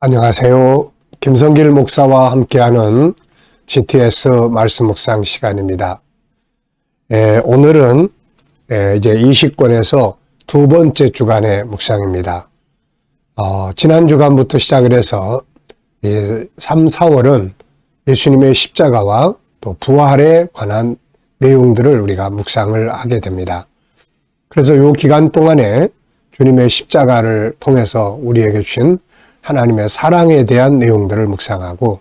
안녕하세요. 김성길 목사와 함께하는 GTS 말씀 묵상 시간입니다. 오늘은 이제 20권에서 두 번째 주간의 묵상입니다. 지난 주간부터 시작을 해서 3, 4월은 예수님의 십자가와 또 부활에 관한 내용들을 우리가 묵상을 하게 됩니다. 그래서 이 기간 동안에 주님의 십자가를 통해서 우리에게 주신 하나님의 사랑에 대한 내용들을 묵상하고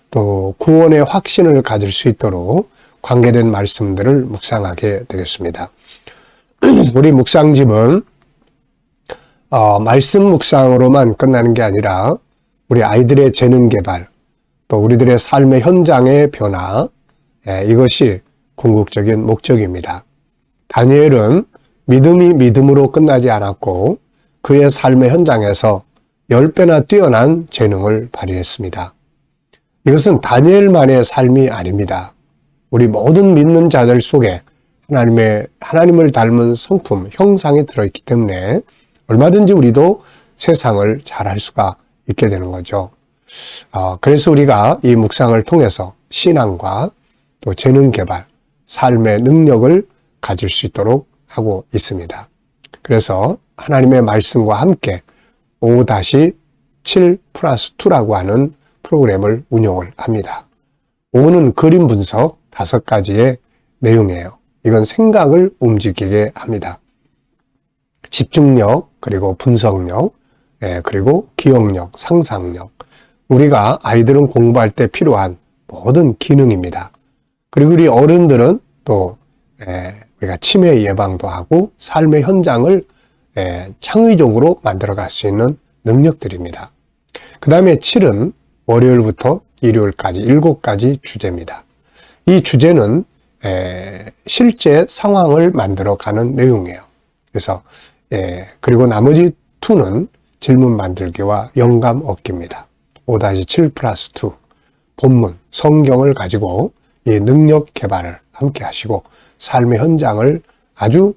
또 구원의 확신을 가질 수 있도록 관계된 말씀들을 묵상하게 되겠습니다. 우리 묵상집은 말씀 묵상으로만 끝나는 게 아니라 우리 아이들의 재능 개발, 또 우리들의 삶의 현장의 변화, 이것이 궁극적인 목적입니다. 다니엘은 믿음이 믿음으로 끝나지 않았고 그의 삶의 현장에서 10배나 뛰어난 재능을 발휘했습니다. 이것은 다니엘만의 삶이 아닙니다. 우리 모든 믿는 자들 속에 하나님을 닮은 성품, 형상이 들어있기 때문에 얼마든지 우리도 세상을 잘할 수가 있게 되는 거죠. 그래서 우리가 이 묵상을 통해서 신앙과 또 재능 개발, 삶의 능력을 가질 수 있도록 하고 있습니다. 그래서 하나님의 말씀과 함께 5-7+2라고 하는 프로그램을 운영을 합니다. 5는 그림 분석 5가지의 내용이에요. 이건 생각을 움직이게 합니다. 집중력, 그리고 분석력, 그리고 기억력, 상상력. 우리가 아이들은 공부할 때 필요한 모든 기능입니다. 그리고 우리 어른들은 또 우리가 치매 예방도 하고 삶의 현장을 창의적으로 만들어갈 수 있는 능력들입니다. 그 다음에 7은 월요일부터 일요일까지 7가지 주제입니다. 이 주제는 실제 상황을 만들어가는 내용이에요. 그래서 그리고 나머지 2는 질문 만들기와 영감 얻기입니다. 5-7+2 본문, 성경을 가지고 이 능력 개발을 함께 하시고 삶의 현장을 아주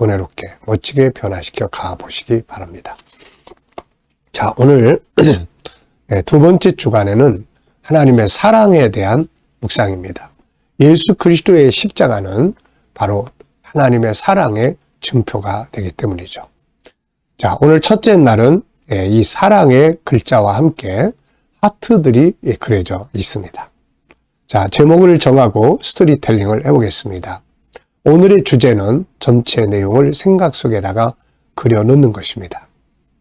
은혜롭게 멋지게 변화시켜 가보시기 바랍니다. 자, 오늘 두 번째 주간에는 하나님의 사랑에 대한 묵상입니다. 예수 그리스도의 십자가는 바로 하나님의 사랑의 증표가 되기 때문이죠. 자, 오늘 첫째 날은 이 사랑의 글자와 함께 하트들이 그려져 있습니다. 자, 제목을 정하고 스토리텔링을 해보겠습니다. 오늘의 주제는 전체 내용을 생각 속에다가 그려놓는 것입니다.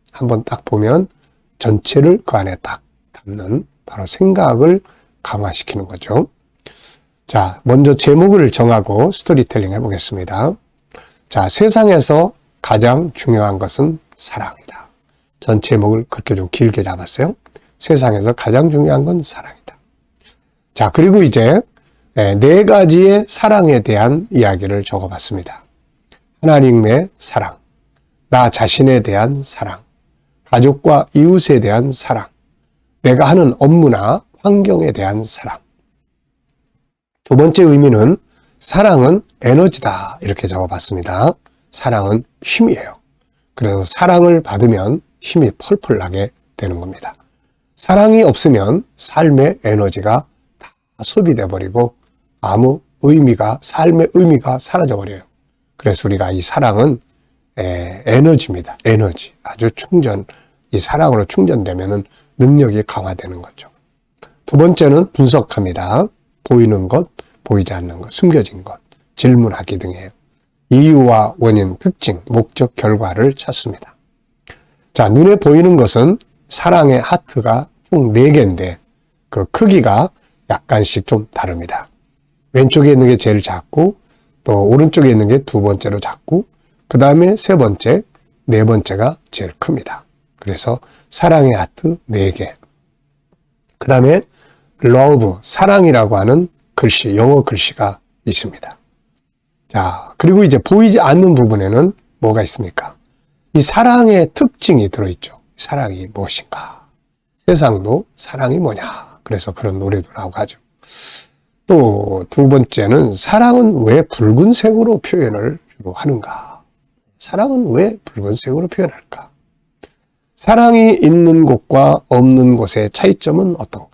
한번 딱 보면 전체를 그 안에 딱 담는 바로 생각을 강화시키는 거죠. 자, 먼저 제목을 정하고 스토리텔링 해보겠습니다. 자, 세상에서 가장 중요한 것은 사랑이다. 전 제목을 그렇게 좀 길게 잡았어요. 세상에서 가장 중요한 건 사랑이다. 자, 그리고 이제 4가지의 사랑에 대한 이야기를 적어봤습니다. 하나님의 사랑, 나 자신에 대한 사랑, 가족과 이웃에 대한 사랑, 내가 하는 업무나 환경에 대한 사랑. 두 번째 의미는 사랑은 에너지다 이렇게 적어봤습니다. 사랑은 힘이에요. 그래서 사랑을 받으면 힘이 펄펄 나게 되는 겁니다. 사랑이 없으면 삶의 에너지가 다 소비돼 버리고 아무 삶의 의미가 사라져버려요. 그래서 우리가 이 사랑은 에너지입니다. 에너지. 아주 이 사랑으로 충전되면은 능력이 강화되는 거죠. 두 번째는 분석합니다. 보이는 것, 보이지 않는 것, 숨겨진 것, 질문하기 등이에요. 이유와 원인, 특징, 목적, 결과를 찾습니다. 자, 눈에 보이는 것은 사랑의 하트가 총 4개인데 그 크기가 약간씩 좀 다릅니다. 왼쪽에 있는 게 제일 작고 또 오른쪽에 있는 게 2번째로 작고 그 다음에 3번째, 4번째가 제일 큽니다. 그래서 사랑의 하트 4개. 그 다음에 love, 사랑이라고 하는 글씨, 영어 글씨가 있습니다. 자, 그리고 이제 보이지 않는 부분에는 뭐가 있습니까? 이 사랑의 특징이 들어있죠. 사랑이 무엇인가? 세상도 사랑이 뭐냐? 그래서 그런 노래도 나오고 하죠. 또 2번째는 사랑은 왜 붉은색으로 표현을 주로 하는가? 사랑은 왜 붉은색으로 표현할까? 사랑이 있는 곳과 없는 곳의 차이점은 어떤가?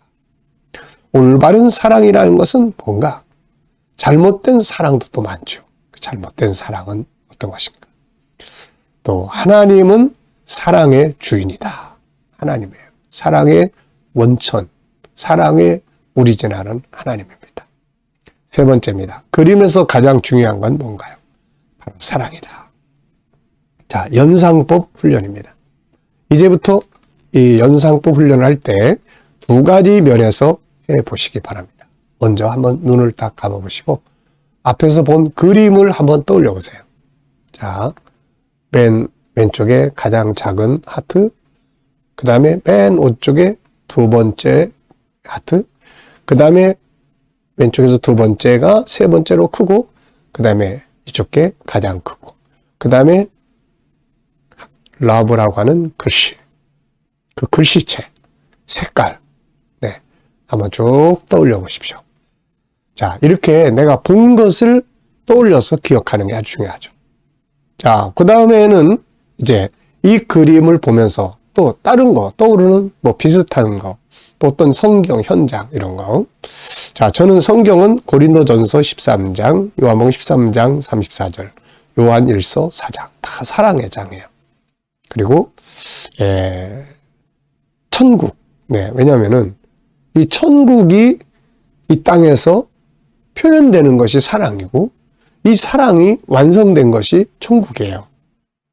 올바른 사랑이라는 것은 뭔가? 잘못된 사랑도 또 많죠. 잘못된 사랑은 어떤 것인가? 또 하나님은 사랑의 주인이다. 하나님이에요. 사랑의 원천, 사랑의 오리지널은 하나님입니다. 세 번째입니다. 그림에서 가장 중요한 건 뭔가요? 바로 사랑이다. 자, 연상법 훈련입니다. 이제부터 이 연상법 훈련을 할 때 두 가지 면에서 해보시기 바랍니다. 먼저 한번 눈을 딱 감아보시고 앞에서 본 그림을 한번 떠올려 보세요. 자, 맨 왼쪽에 가장 작은 하트, 그 다음에 맨 오른쪽에 두 번째 하트, 그 다음에 왼쪽에서 두 번째가 세 번째로 크고, 그 다음에 이쪽에 가장 크고, 그 다음에 러브라고 하는 글씨, 그 글씨체, 색깔, 네, 한번 쭉 떠올려 보십시오. 자, 이렇게 내가 본 것을 떠올려서 기억하는 게 아주 중요하죠. 자, 그 다음에는 이제 이 그림을 보면서 또 다른 거, 떠오르는 뭐 비슷한 거, 또 어떤 성경 현장 이런 거. 자, 저는 성경은 고린도전서 13장, 요한복음 13장 34절, 요한 1서 4장 다 사랑의 장이에요. 그리고 천국. 네, 왜냐하면은 이 천국이 이 땅에서 표현되는 것이 사랑이고 이 사랑이 완성된 것이 천국이에요.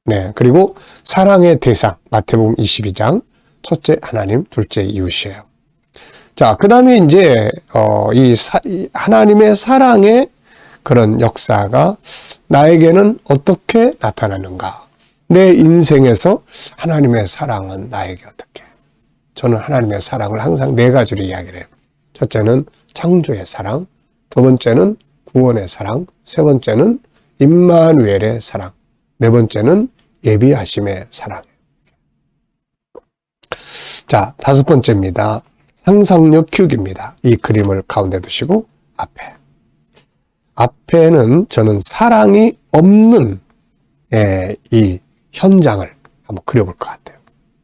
네, 그리고 사랑의 대상 마태복음 22장 첫째 하나님, 둘째 이웃이에요. 자, 그 다음에 이제 이 하나님의 사랑의 그런 역사가 나에게는 어떻게 나타나는가? 내 인생에서 하나님의 사랑은 나에게 어떻게? 저는 하나님의 사랑을 항상 네 가지로 이야기를 해요. 첫째는 창조의 사랑, 두 번째는 구원의 사랑, 세 번째는 임마누엘의 사랑, 네 번째는 예비하심의 사랑. 자, 다섯 번째입니다. 상상력 키우기입니다. 이 그림을 가운데 두시고 앞에는 저는 사랑이 없는 이 현장을 한번 그려볼 것 같아요.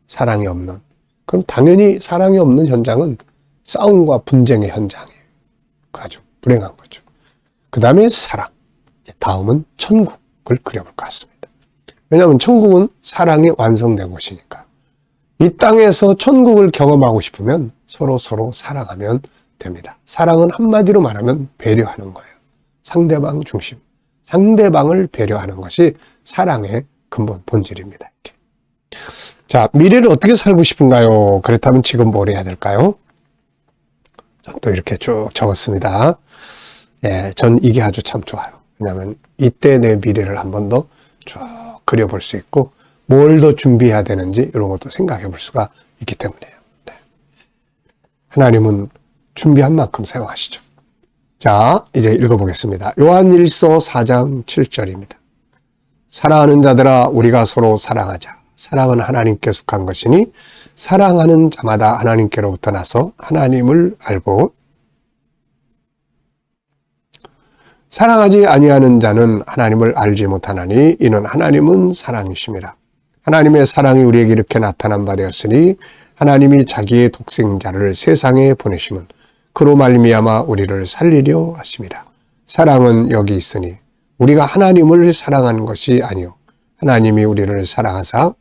사랑이 없는. 그럼 당연히 사랑이 없는 현장은 싸움과 분쟁의 현장이에요. 아주 불행한 거죠. 그 다음에 사랑. 다음은 천국을 그려볼 것 같습니다. 왜냐하면 천국은 사랑이 완성된 곳이니까. 이 땅에서 천국을 경험하고 싶으면 서로 사랑하면 됩니다. 사랑은 한마디로 말하면 배려하는 거예요. 상대방 중심. 상대방을 배려하는 것이 사랑의 근본 본질입니다. 이렇게. 자, 미래를 어떻게 살고 싶은가요? 그렇다면 지금 뭘 해야 될까요? 또 이렇게 쭉 적었습니다. 예, 전 이게 아주 참 좋아요. 왜냐하면 이때 내 미래를 한 번 더 쭉 그려볼 수 있고 뭘 더 준비해야 되는지 이런 것도 생각해 볼 수가 있기 때문이에요. 네. 하나님은 준비한 만큼 사용하시죠. 자, 이제 읽어보겠습니다. 요한 1서 4장 7절입니다. 사랑하는 자들아 우리가 서로 사랑하자. 사랑은 하나님께 속한 것이니 사랑하는 자마다 하나님께로부터 나서 하나님을 알고 사랑하지 아니하는 자는 하나님을 알지 못하나니 이는 하나님은 사랑이심이라. 하나님의 사랑이 우리에게 이렇게 나타난 바 되었으니 하나님이 자기의 독생자를 세상에 보내심은 그로 말미암아 우리를 살리려 하심이라. 사랑은 여기 있으니 우리가 하나님을 사랑하는 것이 아니요 하나님이 우리를 사랑하사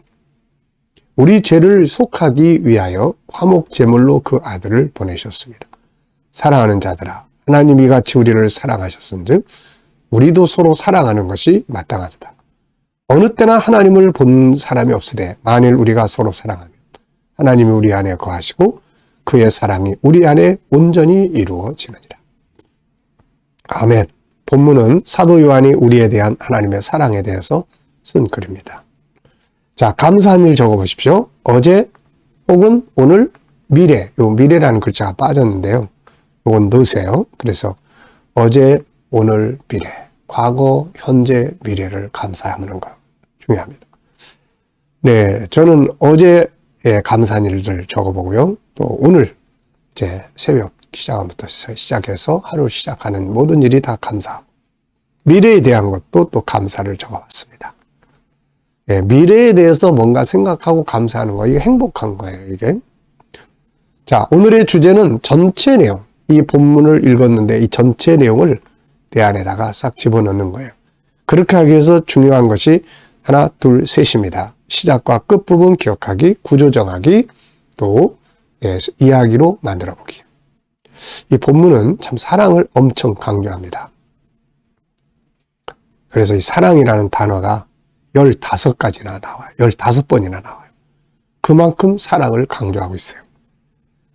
우리 죄를 속하기 위하여 화목 제물로 그 아들을 보내셨습니다. 사랑하는 자들아 하나님이 같이 우리를 사랑하셨은즉 우리도 서로 사랑하는 것이 마땅하다. 어느 때나 하나님을 본 사람이 없으되 만일 우리가 서로 사랑하면 하나님이 우리 안에 거하시고 그의 사랑이 우리 안에 온전히 이루어지느니라. 아멘. 본문은 사도 요한이 우리에 대한 하나님의 사랑에 대해서 쓴 글입니다. 자, 감사한 일 적어보십시오. 어제 혹은 오늘 미래, 요 미래라는 글자가 빠졌는데요. 요건 넣으세요. 그래서 어제, 오늘, 미래, 과거, 현재, 미래를 감사하는 거 중요합니다. 네, 저는 어제의 감사한 일들 적어보고요. 또 오늘 이제 새벽 시작부터 시작해서 하루 시작하는 모든 일이 다 감사. 미래에 대한 것도 또 감사를 적어봤습니다. 예, 미래에 대해서 뭔가 생각하고 감사하는 거, 이게 행복한 거예요, 이게. 자, 오늘의 주제는 전체 내용. 이 본문을 읽었는데 이 전체 내용을 내 안에다가 싹 집어넣는 거예요. 그렇게 하기 위해서 중요한 것이 하나, 둘, 셋입니다. 시작과 끝부분 기억하기, 구조 정하기, 또 예, 이야기로 만들어 보기. 이 본문은 참 사랑을 엄청 강조합니다. 그래서 이 사랑이라는 단어가 15가지나 나와요. 15번이나 나와요. 그만큼 사랑을 강조하고 있어요.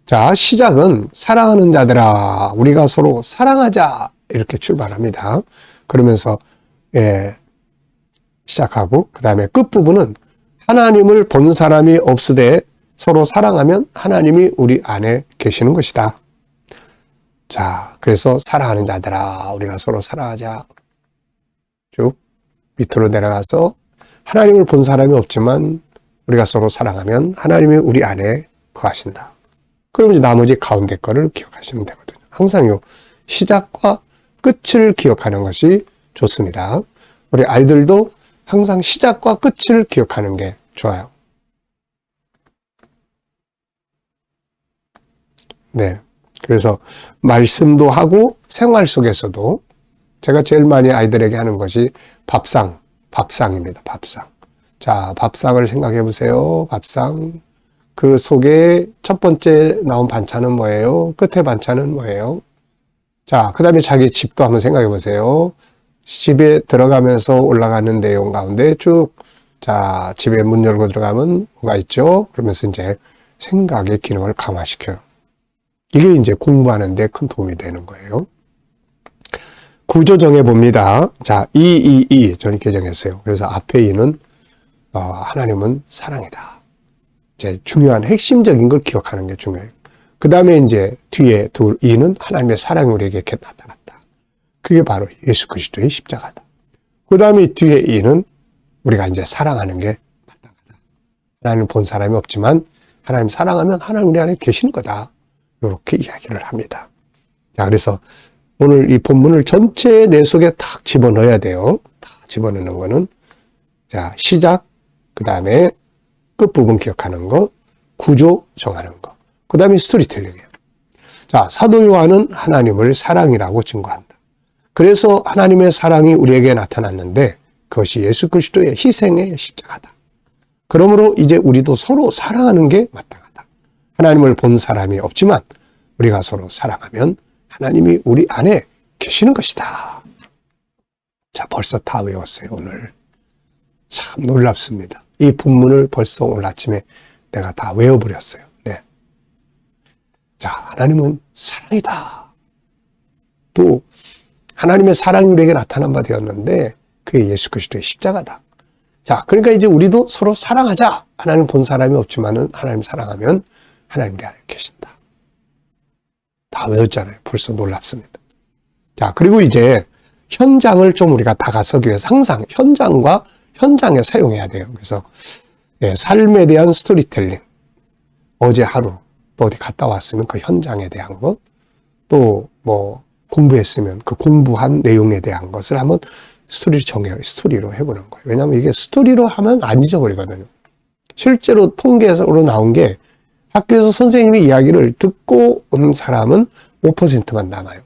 자, 시작은 사랑하는 자들아, 우리가 서로 사랑하자, 이렇게 출발합니다. 그러면서 예, 시작하고, 그 다음에 끝부분은 하나님을 본 사람이 없으되 서로 사랑하면 하나님이 우리 안에 계시는 것이다. 자, 그래서 사랑하는 자들아, 우리가 서로 사랑하자. 쭉 밑으로 내려가서 하나님을 본 사람이 없지만 우리가 서로 사랑하면 하나님이 우리 안에 거하신다. 그럼 이제 나머지 가운데 거를 기억하시면 되거든요. 항상 요 시작과 끝을 기억하는 것이 좋습니다. 우리 아이들도 항상 시작과 끝을 기억하는 게 좋아요. 네. 그래서 말씀도 하고 생활 속에서도 제가 제일 많이 아이들에게 하는 것이 밥상입니다. 밥상. 자, 밥상을 생각해 보세요. 밥상. 그 속에 첫 번째 나온 반찬은 뭐예요? 끝에 반찬은 뭐예요? 자, 그 다음에 자기 집도 한번 생각해 보세요. 집에 들어가면서 올라가는 내용 가운데 쭉, 자, 집에 문 열고 들어가면 뭐가 있죠? 그러면서 이제 생각의 기능을 강화시켜요. 이게 이제 공부하는 데 큰 도움이 되는 거예요. 구조 정해 봅니다. 자, 저는 이렇게 정했어요. 그래서 앞에 이는 하나님은 사랑이다. 이제 중요한 핵심적인 걸 기억하는 게 중요해요. 그 다음에 이제 뒤에 이는 하나님의 사랑이 우리에게 이렇게 나타났다. 그게 바로 예수 그리스도의 십자가다. 그 다음에 뒤에 이는 우리가 이제 사랑하는 게 마땅하다. 하나님 본 사람이 없지만 하나님 사랑하면 하나님 우리 안에 계시는 거다. 이렇게 이야기를 합니다. 자, 그래서 오늘 이 본문을 전체 내 속에 탁 집어넣어야 돼요. 탁 집어넣는 거는, 자, 시작, 그 다음에 끝부분 기억하는 거, 구조 정하는 거, 그 다음에 스토리텔링이에요. 자, 사도 요한은 하나님을 사랑이라고 증거한다. 그래서 하나님의 사랑이 우리에게 나타났는데 그것이 예수 그리스도의 희생의 십자가다. 그러므로 이제 우리도 서로 사랑하는 게 마땅하다. 하나님을 본 사람이 없지만 우리가 서로 사랑하면 하나님이 우리 안에 계시는 것이다. 자, 벌써 다 외웠어요, 오늘. 참 놀랍습니다. 이 본문을 벌써 오늘 아침에 내가 다 외워버렸어요. 네. 자, 하나님은 사랑이다. 또 하나님의 사랑이 우리에게 나타난 바 되었는데 그게 예수 그리스도의 십자가다. 자, 그러니까 이제 우리도 서로 사랑하자. 하나님 본 사람이 없지만은 하나님 사랑하면 하나님 우리 안에 계신다. 다 외웠잖아요. 벌써 놀랍습니다. 자, 그리고 이제 현장을 좀 우리가 다가서기 위해서 항상 현장에 사용해야 돼요. 그래서 예, 삶에 대한 스토리텔링. 어제 하루 또 어디 갔다 왔으면 그 현장에 대한 것, 또 뭐 공부했으면 그 공부한 내용에 대한 것을 한번 스토리로 해보는 거예요. 왜냐하면 이게 스토리로 하면 안 잊어버리거든요. 실제로 통계에서로 나온 게 학교에서 선생님의 이야기를 듣고 온 사람은 5%만 남아요.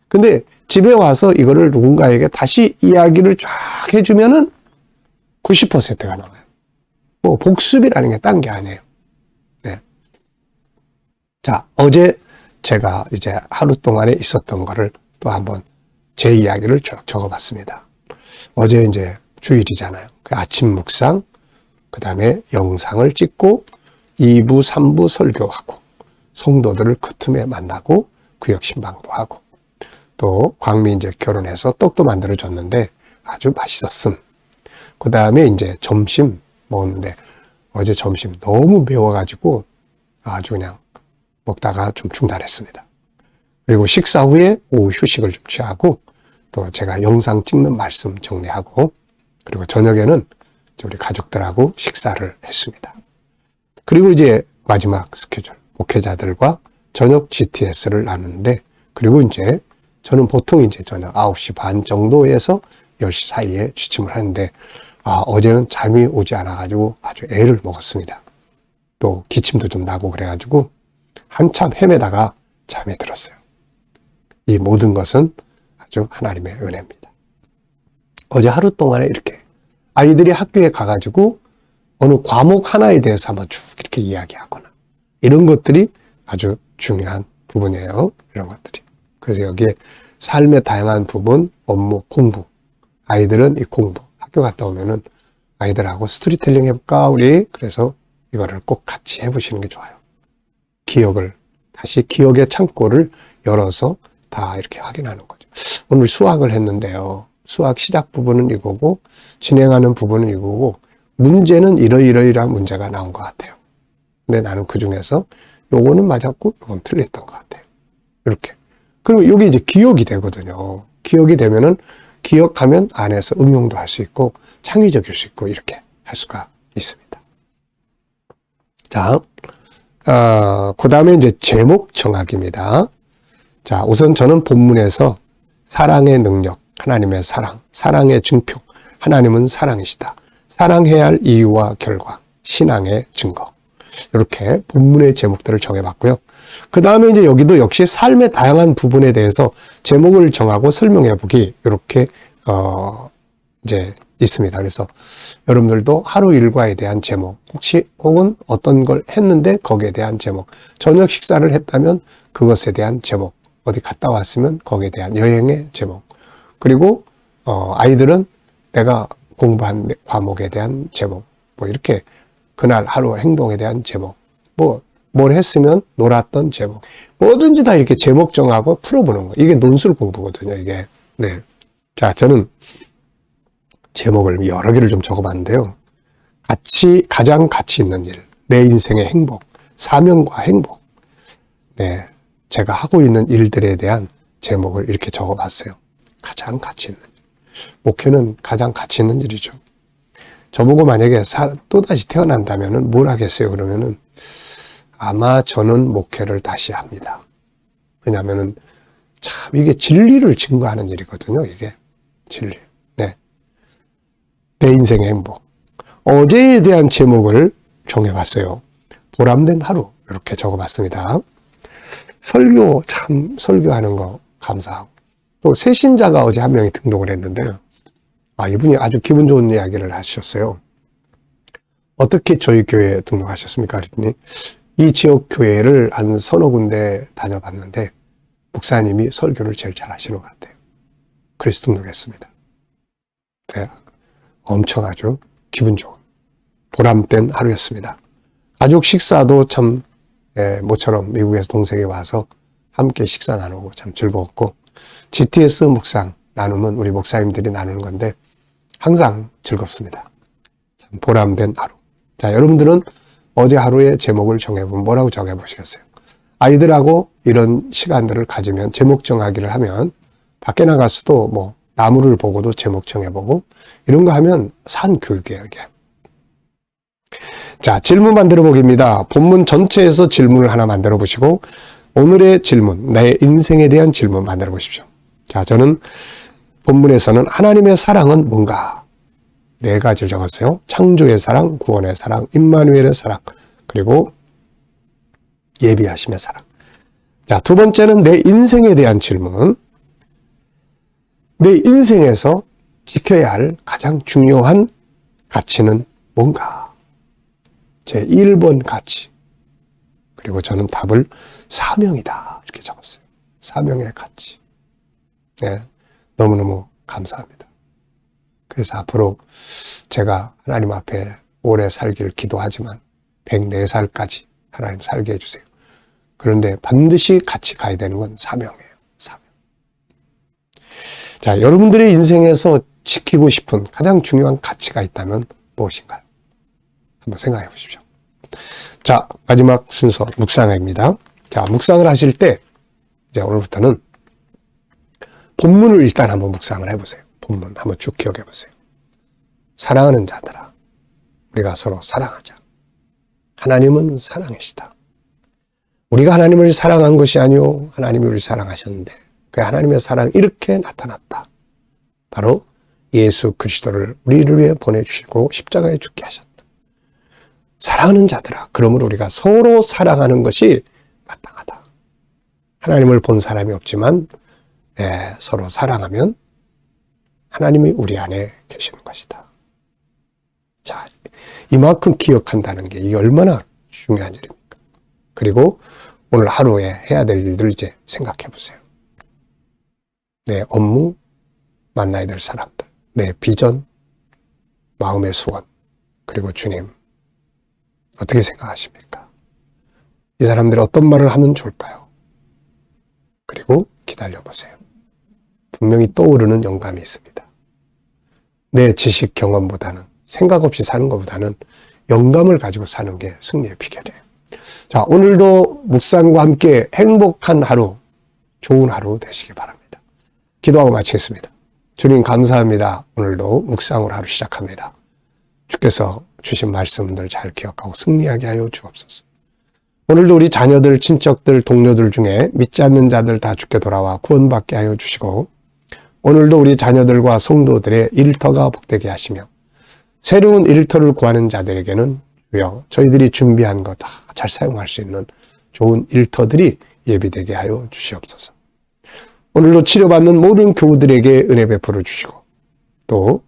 근데 집에 와서 이거를 누군가에게 다시 이야기를 쫙 해주면은 90%가 나와요. 뭐 복습이라는 게 딴 게 아니에요. 네. 자, 어제 제가 이제 하루 동안에 있었던 거를 또 한번 제 이야기를 쭉 적어봤습니다. 어제 이제 주일이잖아요. 그 아침 묵상, 그 다음에 영상을 찍고 2부, 3부 설교하고 성도들을 그 틈에 만나고 구역 신방도 하고 또 광미 이제 결혼해서 떡도 만들어 줬는데 아주 맛있었음. 그 다음에 이제 점심 먹었는데 어제 점심 너무 매워가지고 아주 그냥 먹다가 좀 중단했습니다. 그리고 식사 후에 오후 휴식을 좀 취하고 또 제가 영상 찍는 말씀 정리하고 그리고 저녁에는 우리 가족들하고 식사를 했습니다. 그리고 이제 마지막 스케줄, 목회자들과 저녁 GTS를 나누는데 그리고 이제 저는 보통 이제 저녁 9시 반 정도에서 10시 사이에 취침을 하는데 어제는 잠이 오지 않아가지고 아주 애를 먹었습니다. 또 기침도 좀 나고 그래가지고 한참 헤매다가 잠이 들었어요. 이 모든 것은 아주 하나님의 은혜입니다. 어제 하루 동안에 이렇게 아이들이 학교에 가가지고 어느 과목 하나에 대해서 한번 쭉 이렇게 이야기하거나 이런 것들이 아주 중요한 부분이에요. 이런 것들이. 그래서 여기에 삶의 다양한 부분, 업무, 공부. 아이들은 이 공부. 학교 갔다 오면은 아이들하고 스토리텔링 해볼까, 우리? 그래서 이거를 꼭 같이 해보시는 게 좋아요. 다시 기억의 창고를 열어서 다 이렇게 확인하는 거죠. 오늘 수학을 했는데요. 수학 시작 부분은 이거고, 진행하는 부분은 이거고, 문제는 이러이러이러한 문제가 나온 것 같아요. 근데 나는 그 중에서 요거는 맞았고, 요건 틀렸던 것 같아요. 이렇게. 그리고 여기 이제 기억이 되거든요. 기억이 되면은 기억하면 안에서 응용도 할 수 있고, 창의적일 수 있고, 이렇게 할 수가 있습니다. 자, 그 다음에 이제 제목 정학입니다. 자, 우선 저는 본문에서 사랑의 능력, 하나님의 사랑, 사랑의 증표, 하나님은 사랑이시다. 사랑해야 할 이유와 결과, 신앙의 증거. 이렇게 본문의 제목들을 정해봤고요. 그 다음에 이제 여기도 역시 삶의 다양한 부분에 대해서 제목을 정하고 설명해 보기, 이렇게, 이제 있습니다. 그래서 여러분들도 하루 일과에 대한 제목, 혹은 어떤 걸 했는데 거기에 대한 제목, 저녁 식사를 했다면 그것에 대한 제목, 어디 갔다 왔으면 거기에 대한 여행의 제목, 그리고 아이들은 내가 공부한 과목에 대한 제목, 뭐 이렇게 그날 하루 행동에 대한 제목, 뭘 했으면 놀았던 제목, 뭐든지 다 이렇게 제목 정하고 풀어보는 거. 이게 논술 공부거든요, 이게. 네. 자, 저는 제목을 여러 개를 좀 적어봤는데요. 가장 가치 있는 일, 내 인생의 행복, 사명과 행복. 네. 제가 하고 있는 일들에 대한 제목을 이렇게 적어봤어요. 가장 가치 있는 일. 목회는 가장 가치 있는 일이죠. 저보고 만약에 또다시 태어난다면은 뭘 하겠어요? 그러면은 아마 저는 목회를 다시 합니다. 왜냐면은 참 이게 진리를 증거하는 일이거든요. 이게 진리. 네. 내 인생의 행복. 어제에 대한 제목을 정해봤어요. 보람된 하루. 이렇게 적어봤습니다. 설교하는 거 감사하고. 또 새신자가 어제 한 명이 등록을 했는데요. 이분이 아주 기분 좋은 이야기를 하셨어요. 어떻게 저희 교회에 등록하셨습니까? 그랬더니 이 지역 교회를 한 서너 군데 다녀봤는데 목사님이 설교를 제일 잘 하시는 것 같아요. 그래서 등록했습니다. 네, 엄청 아주 기분 좋은 보람된 하루였습니다. 가족 식사도 참 모처럼 미국에서 동생이 와서 함께 식사 나누고 참 즐거웠고, GTS 묵상 나눔은 우리 목사님들이 나누는 건데 항상 즐겁습니다. 참 보람된 하루. 자, 여러분들은 어제 하루의 제목을 정해보면 뭐라고 정해보시겠어요? 아이들하고 이런 시간들을 가지면, 제목 정하기를 하면, 밖에 나가서도 뭐 나무를 보고도 제목 정해보고 이런 거 하면 산 교육이에요, 이게. 자, 질문 만들어 보기입니다. 본문 전체에서 질문을 하나 만들어 보시고 오늘의 질문, 내 인생에 대한 질문 만들어 보십시오. 자, 저는 본문에서는 하나님의 사랑은 뭔가 4가지를 적었어요. 창조의 사랑, 구원의 사랑, 임마누엘의 사랑, 그리고 예비하심의 사랑. 자, 두 번째는 내 인생에 대한 질문. 내 인생에서 지켜야 할 가장 중요한 가치는 뭔가? 제 1번 가치. 그리고 저는 답을 사명이다, 이렇게 적었어요. 사명의 가치. 네, 너무너무 감사합니다. 그래서 앞으로 제가 하나님 앞에 오래 살기를 기도하지만 104살까지 하나님 살게 해주세요. 그런데 반드시 같이 가야 되는 건 사명이에요. 사명. 자, 여러분들의 인생에서 지키고 싶은 가장 중요한 가치가 있다면 무엇인가요? 한번 생각해 보십시오. 자, 마지막 순서 묵상입니다. 자, 묵상을 하실 때 이제 오늘부터는 본문을 일단 한번 묵상을 해보세요. 본문 한번 쭉 기억해 보세요. 사랑하는 자들아, 우리가 서로 사랑하자. 하나님은 사랑이시다. 우리가 하나님을 사랑한 것이 아니오, 하나님이 우리를 사랑하셨는데 그 하나님의 사랑이 이렇게 나타났다. 바로 예수 그리스도를 우리를 위해 보내주시고 십자가에 죽게 하셨다. 사랑하는 자들아, 그러므로 우리가 서로 사랑하는 것이 마땅하다. 하나님을 본 사람이 없지만 서로 사랑하면 하나님이 우리 안에 계시는 것이다. 자, 이만큼 기억한다는 게 이게 얼마나 중요한 일입니까? 그리고 오늘 하루에 해야 될 일들 이제 생각해 보세요. 내 업무, 만나야 될 사람들, 내 비전, 마음의 소원, 그리고 주님, 어떻게 생각하십니까? 이 사람들이 어떤 말을 하면 좋을까요? 그리고 기다려보세요. 분명히 떠오르는 영감이 있습니다. 내 지식 경험보다는, 생각 없이 사는 것보다는 영감을 가지고 사는 게 승리의 비결이에요. 자, 오늘도 묵상과 함께 행복한 하루, 좋은 하루 되시기 바랍니다. 기도하고 마치겠습니다. 주님 감사합니다. 오늘도 묵상으로 하루 시작합니다. 주께서 주신 말씀들 잘 기억하고 승리하게 하여 주옵소서. 오늘도 우리 자녀들, 친척들, 동료들 중에 믿지 않는 자들 다 주께 돌아와 구원받게 하여 주시고, 오늘도 우리 자녀들과 성도들의 일터가 복되게 하시며, 새로운 일터를 구하는 자들에게는 주여 저희들이 준비한 거 다 잘 사용할 수 있는 좋은 일터들이 예비되게 하여 주시옵소서. 오늘도 치료받는 모든 교우들에게 은혜 베풀어 주시고, 또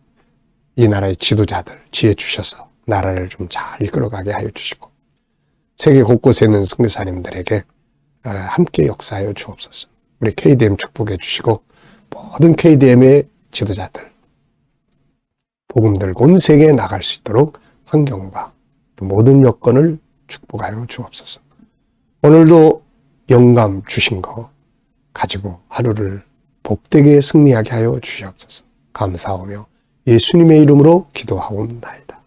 이 나라의 지도자들 지혜 주셔서 나라를 좀 잘 이끌어가게 하여 주시고, 세계 곳곳에 있는 선교사님들에게 함께 역사하여 주옵소서. 우리 KDM 축복해 주시고, 모든 KDM의 지도자들 복음 들고 온 세계에 나갈 수 있도록 환경과 또 모든 여건을 축복하여 주옵소서. 오늘도 영감 주신 거 가지고 하루를 복되게 승리하게 하여 주시옵소서. 감사하며 예수님의 이름으로 기도하옵나이다.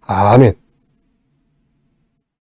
아멘.